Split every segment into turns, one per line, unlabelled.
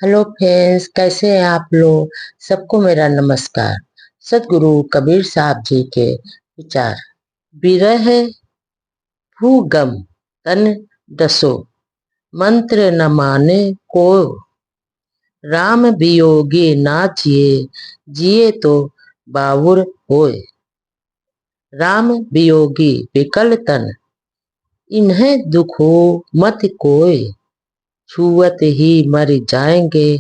Hello friends, कैसे हैं आप लोग। सबको मेरा नमस्कार। सतगुरु कबीर साहब जी के विचार। विरह भूगम तन दसो, मंत्र न माने को। राम वियोगी ना जिए, जिए तो बावुर होए। राम वियोगी विकल तन, इन्हें दुखो मत कोय। छुअत ही मर जाएंगे,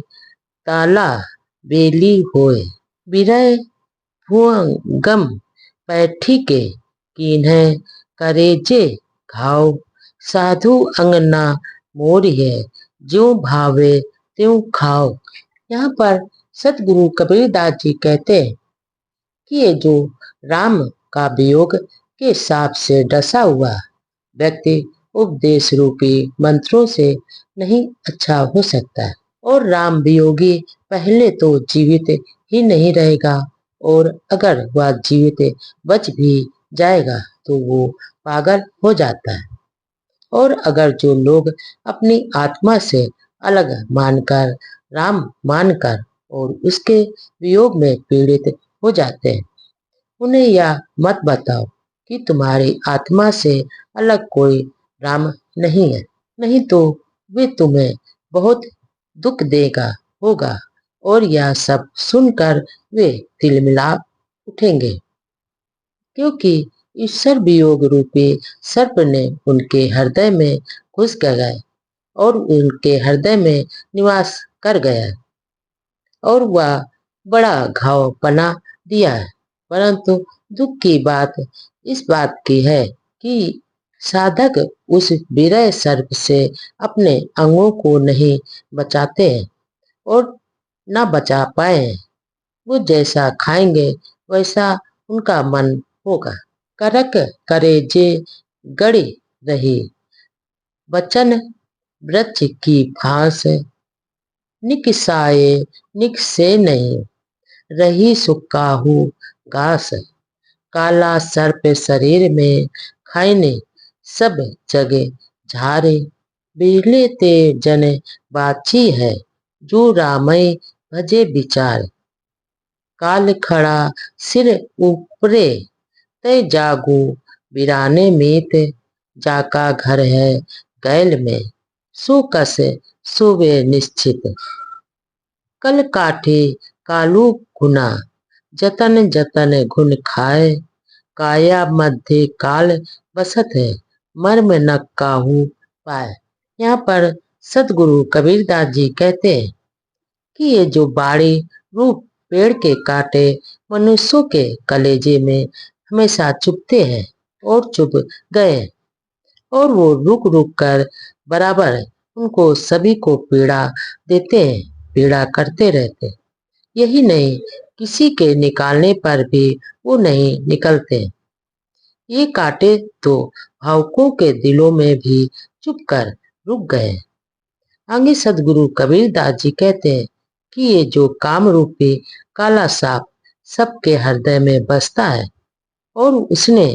ताला बेली होए। विरह भुअंगम पैठी के, कीन्हे करेजे घाव। साधु अंगना मोर है, ज्यों भावे त्यों खाओ। यहाँ पर सतगुरु कबीरदास जी कहते हैं कि ये जो राम का वियोग के साप से डसा हुआ व्यक्ति उपदेश रूपी मंत्रों से नहीं अच्छा हो सकता है। और राम वियोगी पहले तो जीवित ही नहीं रहेगा, और अगर वह जीवित बच भी जाएगा तो वो पागल हो जाता है। और अगर जो लोग अपनी आत्मा से अलग मानकर, राम मानकर और उसके वियोग में पीड़ित हो जाते हैं, उन्हें यह मत बताओ कि तुम्हारी आत्मा से अलग कोई राम नहीं है, नहीं तो वे तुम्हें बहुत दुख देगा होगा। और यह सब सुनकर वे तिलमिला उठेंगे, क्योंकि ईश्वर वियोग रूपी सर्प ने उनके हृदय में घुस गया और उनके हृदय में निवास कर गया, और वह बड़ा घाव बना दिया है। परंतु दुख की बात इस बात की है कि साधक उस विरह सर्प से अपने अंगों को नहीं बचाते हैं और न बचा पाए हैं। वो जैसा खाएंगे वैसा उनका मन होगा। करक करे जे गड़ी रही, वचन वृक्ष की फांस। निकसाए निकसे नहीं, रही सुकाहू घास। काला सर्प शरीर में, खाने सब जगह झारे। बिरले ते जन बाची है, जो रामय भजे विचार। काल खड़ा सिर ऊपरे, तय जागू बिराने मीत। जाका घर है गैल में, सो कस सोवे निश्चित। कल काठे कालू गुना, जतन जतन घुन खाए। काया मध्य काल बसत है, मर्म न काहू पाए। यहाँ पर सतगुरु कबीरदास जी कहते हैं कि ये जो बाड़ी रूप पेड़ के कांटे मनुष्यों के कलेजे में हमेशा चुभते हैं और चुभ गए, और वो रुक रुक कर बराबर उनको सभी को पीड़ा देते हैं, पीड़ा करते रहते हैं। यही नहीं, किसी के निकालने पर भी वो नहीं निकलते। ये कांटे तो भावुकों के दिलों में भी चुभ कर रुक गए। आगे सदगुरु कबीरदास जी कहते हैं कि ये जो काम रूपी काला सांप सबके हृदय में बसता है और उसने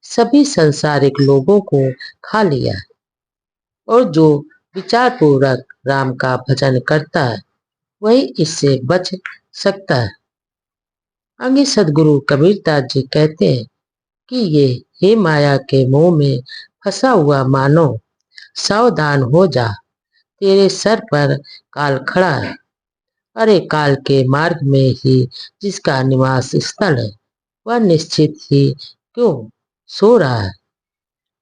सभी संसारिक लोगों को खा लिया है, और जो विचार पूर्वक राम का भजन करता है वही इससे बच सकता है। आगे सदगुरु कबीरदास जी कहते हैं कि ये हे माया के मोह में फंसा हुआ मानो, सावधान हो जा, तेरे सर पर काल खड़ा है। अरे काल के मार्ग में ही जिसका निवास स्थल है, वह निश्चित ही क्यों सो रहा है।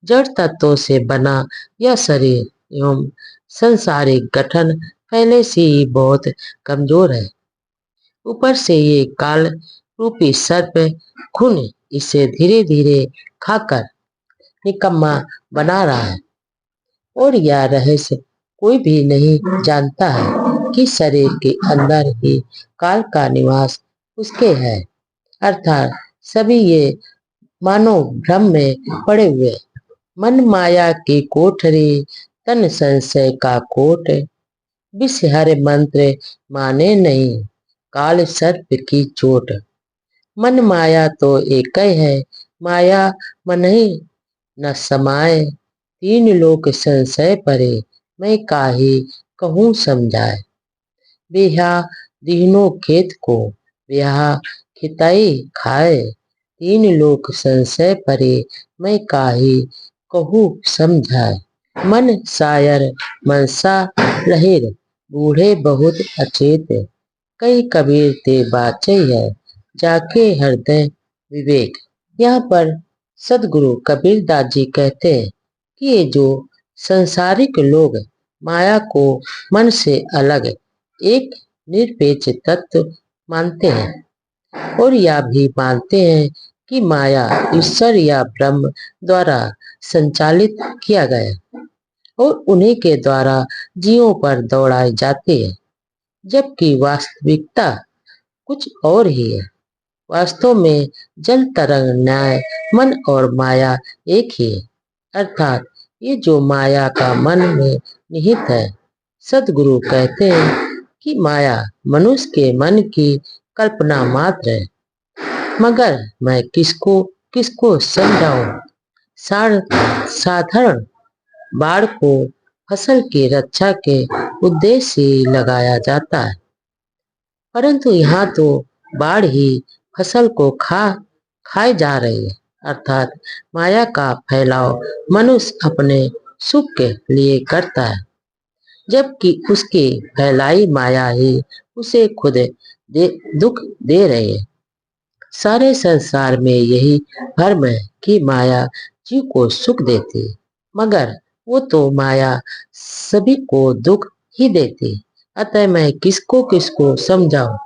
जड़ तत्वों से बना यह शरीर एवं संसारिक गठन पहले से ही बहुत कमजोर है। ऊपर से ये काल रूपी सर्प खून इसे धीरे धीरे खाकर निकम्मा बना रहा है। और यह रहस्य कोई भी नहीं जानता है कि शरीर के अंदर ही काल का निवास उसके है। अर्थात सभी ये मानो भ्रम में पड़े हुए। मन माया की कोठरी, तन संशय का कोट। विष हर मंत्र माने नहीं, काल सर्प की चोट। मन माया तो एक ही है, माया मन ही न समाये। तीन लोक संशय परे, मैं काहे कहूँ समझाए। बेहा दीनो खेत को, ब्याह खिताई खाए। तीन लोग संशय परे, मैं काहे कहूँ समझाए। मन शायर मनसा लहेर, बूढ़े बहुत अचेत। कई कबीर ते बाचे है, जाके हृदय विवेक। यहाँ पर सदगुरु कबीर दास जी कहते हैं कि ये जो संसारिक लोग माया को मन से अलग एक निरपेक्ष तत्व मानते हैं और यह भी मानते हैं कि माया ईश्वर या ब्रह्म द्वारा संचालित किया गया और उन्हीं के द्वारा जीवों पर दौड़ाए जाती है, जबकि वास्तविकता कुछ और ही है। वास्तव में जल तरंग न्याय मन और माया एक ही है, अर्थात ये जो माया का मन में निहित है। सदगुरु कहते हैं कि माया मनुष्य के मन की कल्पना मात्र है, मगर मैं किसको किसको समझाऊं। साधारण बाढ़ को फसल की रक्षा के उद्देश्य से लगाया जाता है, परंतु यहाँ तो बाढ़ ही फसल को खाए जा रही है। अर्थात माया का फैलाव मनुष्य अपने सुख के लिए करता है, जबकि उसकी फैलाई माया ही उसे खुद दुख दे रही है। सारे संसार में यही भ्रम है कि माया जीव को सुख देती है, मगर वो तो माया सभी को दुख ही देती है। अतः मैं किसको किसको समझाऊं।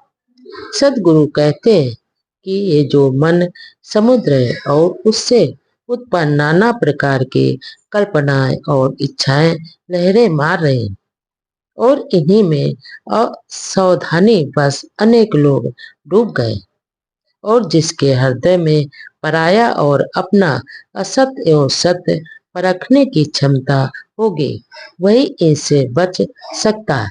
सदगुरु कहते हैं कि ये जो मन समुद्र है और उससे उत्पन्न नाना प्रकार की कल्पनाएं और इच्छाएं लहरें मार रहे हैं और इन्हीं में असावधानी बस अनेक लोग डूब गए और जिसके हृदय में पराया और अपना असत्य एवं सत्य परखने की क्षमता होगी, वही इनसे बच सकता है।